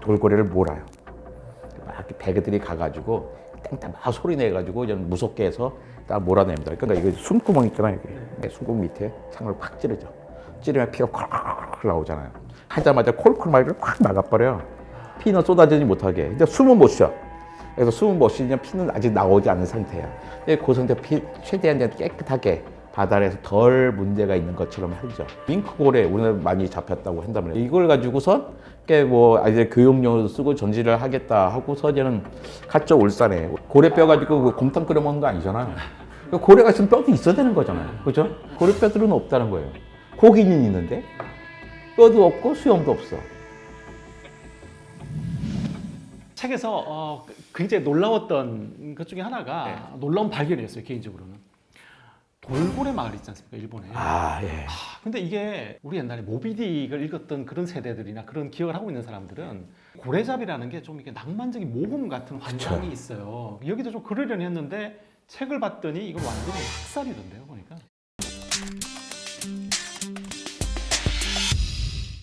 돌고래를 몰아요. 막 배그들이 가가지고 땡땡 막 소리 내가지고 무섭게 해서 딱 몰아냅니다. 그러니까 이거 숨구멍 있잖아요. 이게 숨구멍 밑에 창을 팍 찌르죠. 찌르면 피가 콜콜 나오잖아요. 하자마자 콜콜 말을 확 나가버려요. 피는 쏟아지지 못하게. 이제 숨은 못 쉬어. 그래서 숨은 못 쉬면 피는 아직 나오지 않은 상태야. 그 상태 피 최대한 깨끗하게 바다에서 덜 문제가 있는 것처럼 하죠. 윙크고래 오늘 많이 잡혔다고 한다면 이걸 가지고선 뭐 이제 교육용으로 쓰고 전지를 하겠다 하고서 이제는 갔죠. 울산에 고래뼈 가지고 곰탕 끓여 먹는 거 아니잖아요. 고래가 있으면 뼈도 있어야 되는 거잖아요. 그죠? 고래뼈들은 없다는 거예요. 고기는 있는데 뼈도 없고 수염도 없어. 책에서 굉장히 놀라웠던 것 중에 하나가 놀라운 발견이었어요. 개인적으로는 돌고래 마을 있지 않습니까? 일본에. 예. 근데 이게 우리 옛날에 모비딕을 읽었던 그런 세대들이나 그런 기억을 하고 있는 사람들은 고래잡이라는 게 좀 이게 낭만적인 모험 같은 환상이 있어요. 여기도 좀 그러려니 했는데 책을 봤더니 이거 완전히 학살이던데요, 보니까.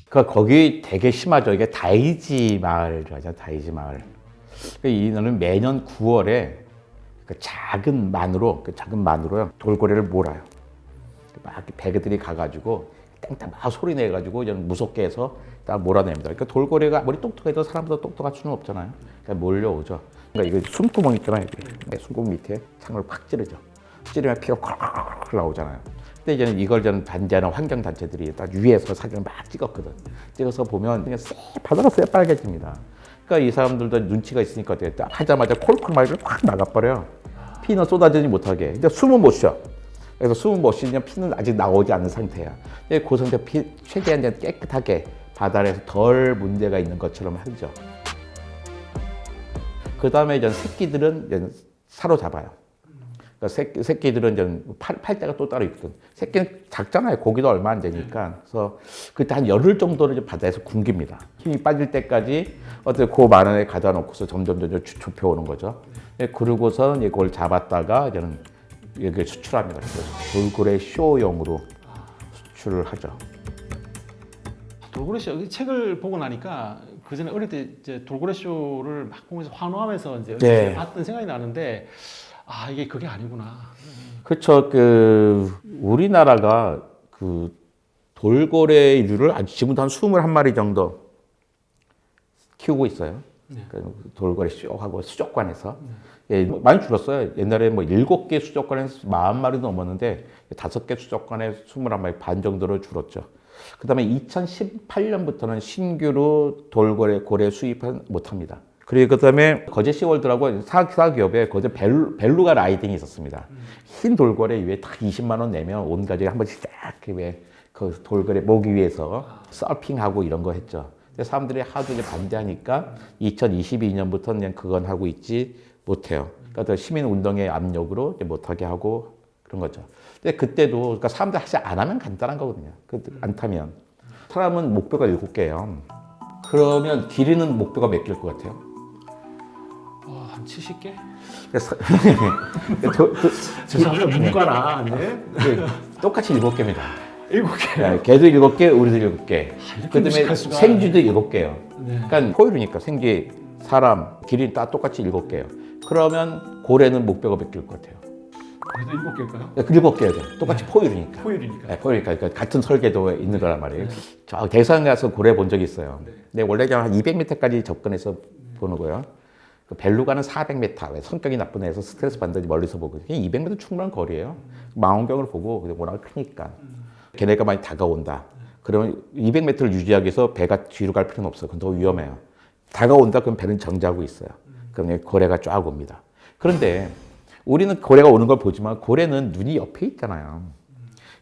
그러니까 거기 되게 심하죠. 이게 다이지 마을이라고 하죠. 다이지 마을. 이는 매년 9월에 그 작은 만으로요 돌고래를 몰아요. 막 배그들이 가가지고 땡땡 막 소리 내가지고 무섭게 해서 딱 몰아냅니다. 그러니까 돌고래가 아무리 똑똑해도 사람보다 똑똑할 수는 없잖아요. 그러니까 몰려오죠. 그러니까 이거 숨구멍 있잖아요. 이게 숨구멍 밑에 창을 팍 찌르죠. 찌르면 피가 콜콜 나오잖아요. 근데 이제는 이걸 반대하는 환경 단체들이 딱 위에서 사진을 막 찍었거든. 찍어서 보면 그냥 바다가 새빨개집니다. 그러니까 이 사람들도 눈치가 있으니까 어떻게 딱 하자마자 콜콜 말을 확 나가버려요. 피는 쏟아지지 못하게. 이제 숨은 못 쉬어. 그래서 숨은 못 쉬면 피는 아직 나오지 않은 상태야. 그 상태 피 최대한 깨끗하게 바다에서 덜 문제가 있는 것처럼 하죠. 그 다음에 이제 새끼들은 사로잡아요. 그러니까 새끼들은 이제 팔대가 또 따로 있거든. 새끼는 작잖아요. 고기도 얼마 안 되니까. 그래서 그때 한 열흘 정도를 바다에서 굶깁니다. 힘이 빠질 때까지 어떻게 그 만원에 가다 놓고서 점점 좁혀오는 거죠. 그러고서 이걸 잡았다가 이제는 여기 수출합니다. 돌고래 쇼용으로 수출을 하죠. 돌고래 쇼 책을 보고 나니까 그 전에 어릴 때 이제 돌고래 쇼를 막 보면서 환호하면서 이제 봤던 생각이 나는데. 이게 그게 아니구나. 그렇죠. 우리나라가 돌고래류를 지금도 한 21마리 정도 키우고 있어요. 돌고래 쇼하고 수족관에서. 많이 줄었어요. 옛날에 7개 수족관에서 40마리도 넘었는데 5개 수족관에 21마리 반 정도로 줄었죠. 그 다음에 2018년부터는 신규로 고래 수입은 못합니다. 그리고 그다음에 거제 시월드라고 사기업에 거제 벨루가 라이딩이 있었습니다. 흰 돌고래 위에 딱 20만 원 내면 온 가족이 한 번씩 딱 그 돌고래 모기 위에서 서핑하고 이런 거 했죠. 근데 사람들이 하도 이제 반대하니까 2022년부터는 그냥 그건 하고 있지 못해요. 그러니까 시민 운동의 압력으로 이제 못하게 하고 그런 거죠. 근데 그때도 그러니까 사람들 사실 안 하면 간단한 거거든요. 안 타면 사람은 목표가 7개예요. 그러면 길이는 목표가 몇 개일 것 같아요? 한 70개? 죄송합니다. 문과나 네? 똑같이 7개입니다. 7개. 걔도 7개, 우리도 7개. 그다음에 생쥐도 7개예요. 네. 그러니까 포유류니까 생쥐, 사람, 기린 다 똑같이 7개예요. 그러면 고래는 목표가 몇 개일 것 같아요? 그래도 7개일까요? 7개죠. 똑같이 포유류니까. 포유류니까. 네, 포유류니까. 그러니까 같은 설계도에 있는 거란 말이에요. 저 대산 가서 고래 본 적이 있어요. 근데 원래 한 200m까지 접근해서 보는 거예요. 그 벨루가는 400m. 왜 성격이 나쁜 애에서 스트레스 받는지 멀리서 보고 200m 충분한 거리예요. 망원경을 보고 워낙 크니까. 걔네가 많이 다가온다. 그러면 200m를 유지하기 위해서 배가 뒤로 갈 필요는 없어요. 그건 더 위험해요. 다가온다 그럼 배는 정지하고 있어요. 그럼 고래가 쫙 옵니다. 그런데 우리는 고래가 오는 걸 보지만 고래는 눈이 옆에 있잖아요.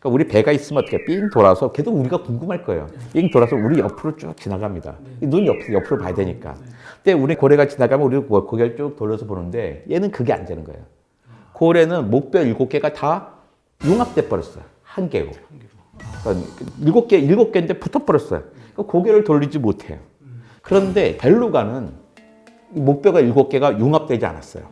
그러니까 우리 배가 있으면 어떻게 삥 돌아서 걔도 우리가 궁금할 거예요. 삥 돌아서 우리 옆으로 쭉 지나갑니다. 눈 옆으로 봐야 되니까. 근데 우리 고래가 지나가면 우리 고개를 쭉 돌려서 보는데 얘는 그게 안 되는 거예요. 고래는 목뼈 7개가 다 융합돼 버렸어요. 한 개고. 그러니까 7개인데 붙어버렸어요. 그러니까 고개를 돌리지 못해요. 그런데 벨루가는 목뼈가 7개가 융합되지 않았어요.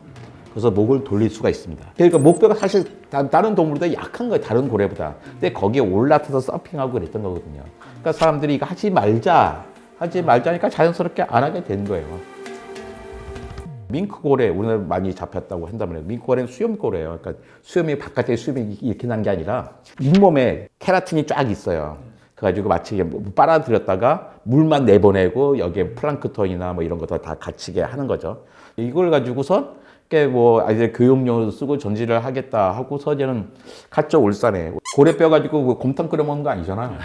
그래서 목을 돌릴 수가 있습니다. 그러니까 목뼈가 사실 다른 동물보다 약한 거예요. 다른 고래보다. 근데 거기에 올라타서 서핑하고 그랬던 거거든요. 그러니까 사람들이 이거 하지 말자 하지 말자니까 자연스럽게 안 하게 된 거예요. 밍크고래 오늘 많이 잡혔다고 한다면 밍크고래는 수염고래예요. 그러니까 수염이 바깥에 수염이 이렇게 난 게 아니라 잇몸에 케라틴이 쫙 있어요. 그래가지고 마치 빨아들였다가 물만 내보내고 여기에 플랑크톤이나 뭐 이런 것도 다 갇히게 하는 거죠. 이걸 가지고서 뭐 이제 교육용으로 쓰고 전지를 하겠다 하고서 이제는 갔죠 울산에. 고래 뼈 가지고 그 곰탕 끓여 먹는 거 아니잖아.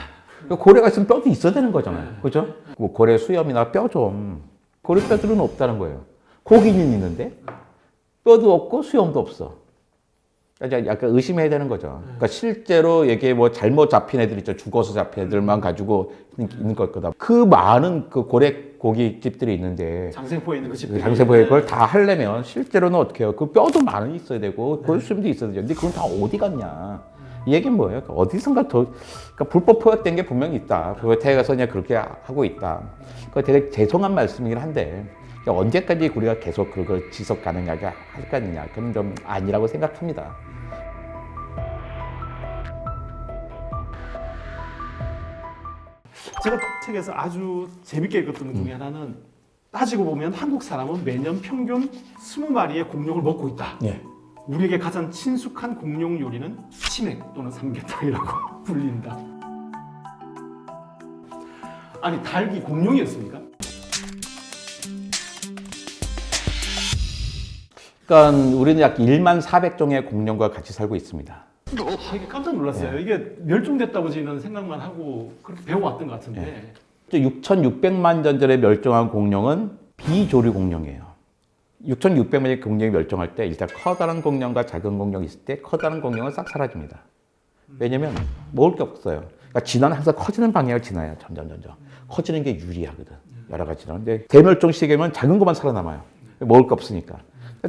고래가 있으면 뼈도 있어야 되는 거잖아요. 그죠? 뭐 고래 수염이나 뼈 좀. 고래 뼈들은 없다는 거예요. 고기는 있는데 뼈도 없고 수염도 없어. 그러니까 약간 의심해야 되는 거죠. 그러니까 실제로 이게 뭐 잘못 잡힌 애들 있죠. 죽어서 잡힌 애들만 가지고 있는 걸 거다. 그 많은 그 고래 고깃집들이 있는데 장생포에 있는 그 집들. 장세포에 그걸 다 하려면 실제로는 어떻게 해요? 그 뼈도 많이 있어야 되고 골수염도 있어야 되죠. 근데 그건 다 어디 갔냐? 이 얘기는 뭐예요? 그러니까 어디선가 그러니까 불법 포획된 게 분명히 있다. 그걸 태가서 그냥 그렇게 하고 있다. 그거 되게 죄송한 말씀이긴 한데 그러니까 언제까지 우리가 계속 그걸 지속 가능하게 할 거냐? 그건 좀 아니라고 생각합니다. 제가 책에서 아주 재밌게 읽었던 것 중에 하나는 따지고 보면 한국 사람은 매년 평균 20마리의 공룡을 먹고 있다. 예. 우리에게 가장 친숙한 공룡 요리는 치맥 또는 삼계탕이라고 불린다. 아니 닭이 공룡이었습니까? 그러니까 우리는 약 1만 400종의 공룡과 같이 살고 있습니다. 이게 깜짝 놀랐어요. 이게 멸종됐다고 저는 생각만 하고 그렇게 배워왔던 것 같은데. 6,600만 년 전에 멸종한 공룡은 비조류 공룡이에요. 6,600만의 공룡이 멸종할 때 일단 커다란 공룡과 작은 공룡이 있을 때 커다란 공룡은 싹 사라집니다. 왜냐면 먹을 게 없어요. 그러니까 진화는 항상 커지는 방향을 진화해요. 점점. 커지는 게 유리하거든. 여러 가지로. 근데 대멸종 시기면 작은 것만 살아남아요. 먹을 게 없으니까.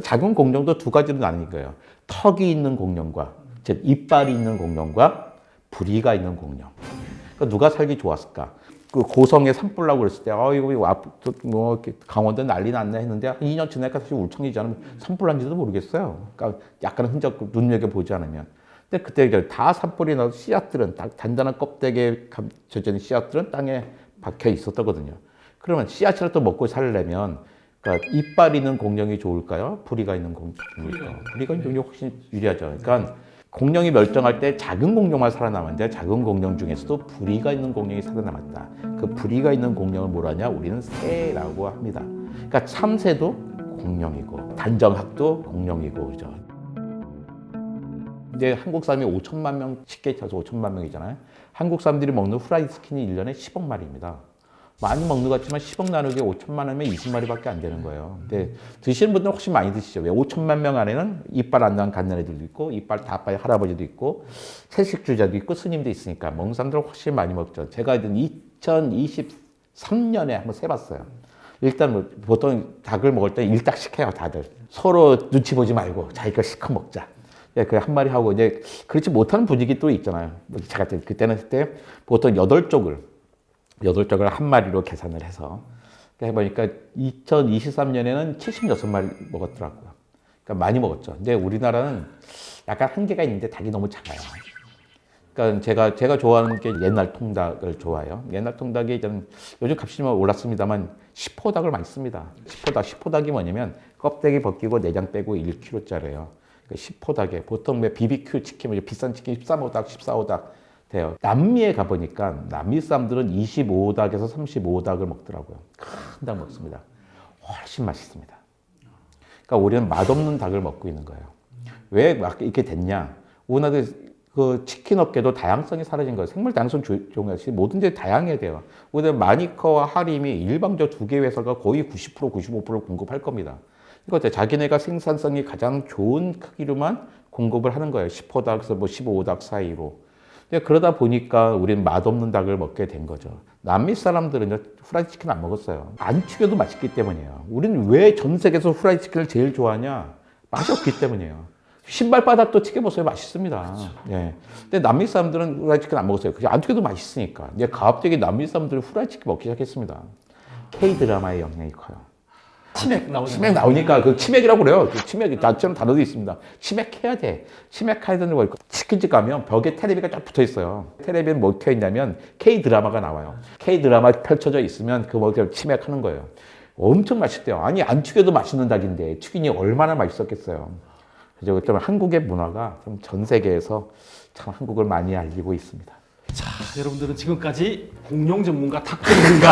작은 공룡도 두 가지로 나뉘는 거예요. 턱이 있는 공룡과 즉 이빨이 있는 공룡과 부리가 있는 공룡. 그러니까 누가 살기 좋았을까? 그 고성에 산불나고 그랬을 때, 이거 뭐 강원도 난리 났네 했는데 한 2년 지나니까 사실 울창이지 않으면 산불난지도 모르겠어요. 그러니까 약간 흔적 눈여겨 보지 않으면. 근데 그때 이제 다 산불이 나서 씨앗들은 단단한 껍데기에 감춰진 씨앗들은 땅에 박혀 있었거든요. 그러면 씨앗을 또 먹고 살려면 그러니까 이빨 있는 공룡이 좋을까요? 부리가 있는 공룡일까요? 부리가 있는 공룡이 훨씬 유리하죠. 그러니까 공룡이 멸종할 때 작은 공룡만 살아남았는데 작은 공룡 중에서도 부리가 있는 공룡이 살아남았다. 그 부리가 있는 공룡을 뭐라냐? 우리는 새라고 합니다. 그러니까 참새도 공룡이고 단정학도 공룡이고 그죠. 근데 한국 사람이 5천만 명 쉽게 쳐서 5천만 명이잖아요. 한국 사람들이 먹는 후라이드 치킨이 1년에 10억 마리입니다. 많이 먹는 것 같지만 10억 나누기 5천만 원이면 20마리밖에 안 되는 거예요. 근데 드시는 분들은 훨씬 많이 드시죠. 왜 5천만 명 안에는 이빨 안 난 갓난애들도 있고 이빨 다 빠진 할아버지도 있고 채식주의자도 있고 스님도 있으니까 먹는 사람들은 훨씬 많이 먹죠. 제가 2023년에 한번 세봤어요. 일단 뭐 보통 닭을 먹을 때 일닭씩 해요, 다들. 서로 눈치 보지 말고 자기가 시커 먹자. 그 한 마리 하고 이제 그렇지 못하는 분위기 또 있잖아요. 제가 그때 보통 8쪽을 한 마리로 계산을 해서 해보니까 2023년에는 76마리 먹었더라고요. 그러니까 많이 먹었죠. 근데 우리나라는 약간 한계가 있는데 닭이 너무 작아요. 그러니까 제가 좋아하는 게 옛날 통닭을 좋아해요. 옛날 통닭이 이제는 요즘 값이 좀 올랐습니다만 시포닭을 많이 씁니다. 시포닭이 뭐냐면 껍데기 벗기고 내장 빼고 1kg짜리예요. 시포닭에 보통 BBQ 치킨, 비싼 치킨 13호닭, 14호닭 돼요. 남미에 가보니까 남미 사람들은 25닭에서 35닭을 먹더라고요. 큰 닭 먹습니다. 훨씬 맛있습니다. 그러니까 우리는 맛없는 닭을 먹고 있는 거예요. 왜 이렇게 됐냐? 우리나라 그 치킨 업계도 다양성이 사라진 거예요. 생물 다양성 중요하지 뭐든지 다양해야 돼요. 우리는 마니커와 하림이 일방적 두 개 회사가 거의 90%, 95%를 공급할 겁니다. 이거 자기네가 생산성이 가장 좋은 크기로만 공급을 하는 거예요. 10호닭에서 뭐 15호닭 사이로. 그러다 보니까 우리는 맛없는 닭을 먹게 된 거죠. 남미 사람들은 후라이드 치킨 안 먹었어요. 안 튀겨도 맛있기 때문이에요. 우리는 왜 전 세계에서 후라이드 치킨을 제일 좋아하냐? 맛이 없기 때문이에요. 신발바닥도 튀겨보세요. 맛있습니다. 그렇죠. 예. 근데 남미 사람들은 후라이드 치킨 안 먹었어요. 그냥 안 튀겨도 맛있으니까. 이제 갑자기 남미 사람들이 후라이드 치킨 먹기 시작했습니다. K-드라마의 영향이 커요. 치맥 나오죠. 치맥 나오니까 그 치맥이라고 그래요. 그 치맥 자체는 단어도 있습니다. 치맥해야 돼. 치맥해야 되는 거 있고 치킨집 가면 벽에 테레비가 쫙 붙어 있어요. 텔레비는 뭐 켜 있냐면 K 드라마가 나와요. K 드라마 펼쳐져 있으면 그거 치맥하는 거예요. 엄청 맛있대요. 아니 안 튀겨도 맛있는 닭인데 튀기니 얼마나 맛있었겠어요. 그래서 좀 한국의 문화가 좀 전 세계에서 참 한국을 많이 알리고 있습니다. 자, 여러분들은 지금까지 공룡 전문가, 닭 전문가.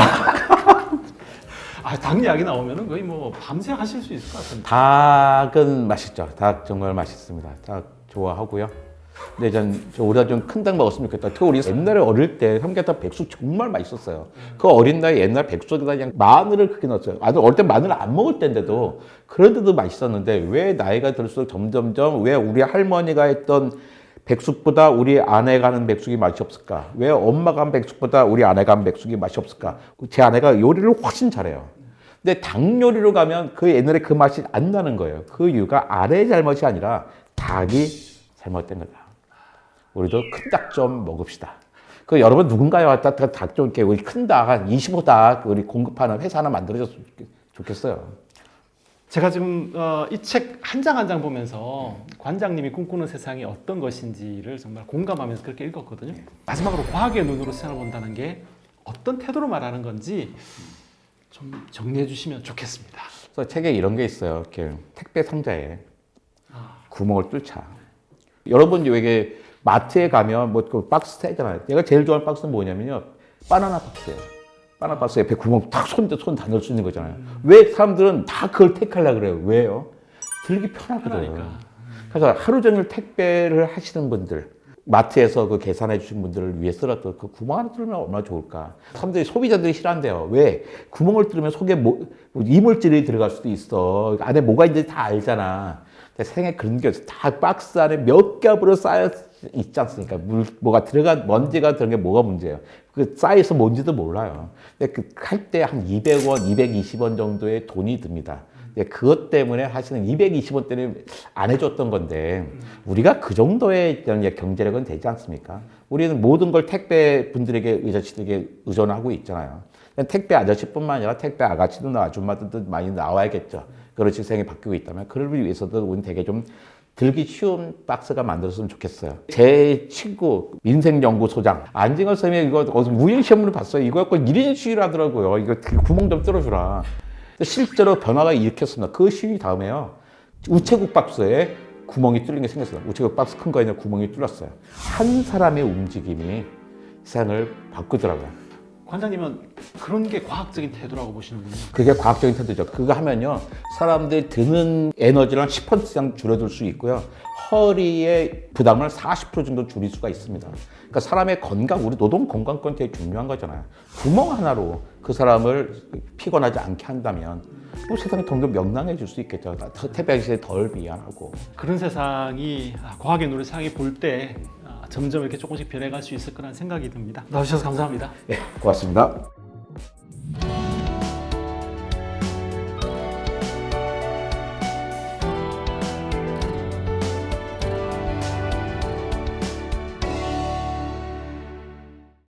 닭 이야기 나오면은 거의 뭐 밤새 하실 수 있을 것 같은데. 닭은 맛있죠. 닭 정말 맛있습니다. 닭 좋아하고요. 근데 우리가 좀 큰 닭 먹었으면 좋겠다. 특히 우리 옛날에 어릴 때 삼계탕 백숙 정말 맛있었어요. 그 어린 나이에 옛날 백숙에다 그냥 마늘을 크게 넣었어요. 아주 어릴 때 마늘 안 먹을 때인데도 그런데도 맛있었는데 왜 나이가 들수록 점점점 왜 우리 할머니가 했던 백숙보다 우리 아내가 하는 백숙이 맛이 없을까? 왜 엄마가 한 백숙보다 우리 아내가 한 백숙이 맛이 없을까? 제 아내가 요리를 훨씬 잘해요. 근데 닭 요리로 가면 그 옛날에 그 맛이 안 나는 거예요. 그 이유가 아내의 잘못이 아니라 닭이 잘못된 거다. 우리도 큰 닭 좀 먹읍시다. 그 여러분 누군가요? 닭 좀 이렇게 우리 큰 닭, 한 25닭 우리 공급하는 회사 하나 만들어줬으면 좋겠어요. 제가 지금 이 책 한 장 한 장 보면서 관장님이 꿈꾸는 세상이 어떤 것인지를 정말 공감하면서 그렇게 읽었거든요. 마지막으로 과학의 눈으로 세상을 본다는 게 어떤 태도로 말하는 건지 좀 정리해 주시면 좋겠습니다. 그래서 책에 이런 게 있어요. 이렇게 택배 상자에 구멍을 뚫자. 여러분 이게 마트에 가면 뭐 그 박스 세잖아요. 내가 제일 좋아하는 박스는 뭐냐면요. 바나나 박스예요. 바나나 박스 옆에 구멍 탁 손 다 넣을 수 있는 거잖아요. 왜 사람들은 다 그걸 택하려고 그래요? 왜요? 들기 편하거든. 그래서 하루 종일 택배를 하시는 분들, 마트에서 그 계산해 주신 분들을 위해서라도 그 구멍 하나 뚫으면 얼마나 좋을까. 사람들이, 소비자들이 싫어한대요. 왜? 구멍을 뚫으면 속에 이물질이 들어갈 수도 있어. 안에 뭐가 있는지 다 알잖아. 생에 그런 게 없어. 다 박스 안에 몇 겹으로 쌓여 있지 않습니까? 뭐가 먼지가 들어간 게 뭐가 문제예요? 그 쌓여서 뭔지도 몰라요. 근데 그 할 때 한 200원, 220원 정도의 돈이 듭니다. 그것 때문에 사실은 220원 때문에 안 해줬던 건데, 우리가 그 정도의 경제력은 되지 않습니까? 우리는 모든 걸 택배 분들에게, 아저씨들에게 의존하고 있잖아요. 택배 아저씨뿐만 아니라 택배 아가씨도 아줌마들도 많이 나와야겠죠. 그런 시세상이 바뀌고 있다면, 그를 위해서도 우리는 되게 좀 들기 쉬운 박스가 만들었으면 좋겠어요. 제 친구 민생연구소장 안징어 쌤이 이거 어디서 무행시험을 봤어요. 이거 갖고 1인 시위를 하더라고요. 이거 구멍 좀 뚫어주라. 실제로 변화가 일으켰습니다. 그 시위 다음에요. 우체국 박스에 구멍이 뚫린 게 생겼어요. 우체국 박스 큰 거에는 구멍이 뚫렸어요. 한 사람의 움직임이 세상을 바꾸더라고요. 관장님은 그런 게 과학적인 태도라고 보시는군요. 그게 과학적인 태도죠. 그거 하면요, 사람들이 드는 에너지를 한 10% 이상 줄여들 수 있고요. 허리의 부담을 40% 정도 줄일 수가 있습니다. 그러니까 사람의 건강, 우리 노동 건강권 되게 중요한 거잖아요. 구멍 하나로 그 사람을 피곤하지 않게 한다면 뭐 세상이 점점 명랑해질 수 있겠죠. 태백시에 덜 미안하고. 그런 세상이 과학의 눈으로 세상이 볼 때 점점 이렇게 조금씩 변해갈 수 있을 거라는 생각이 듭니다. 나와주셔서 감사합니다. 네, 고맙습니다.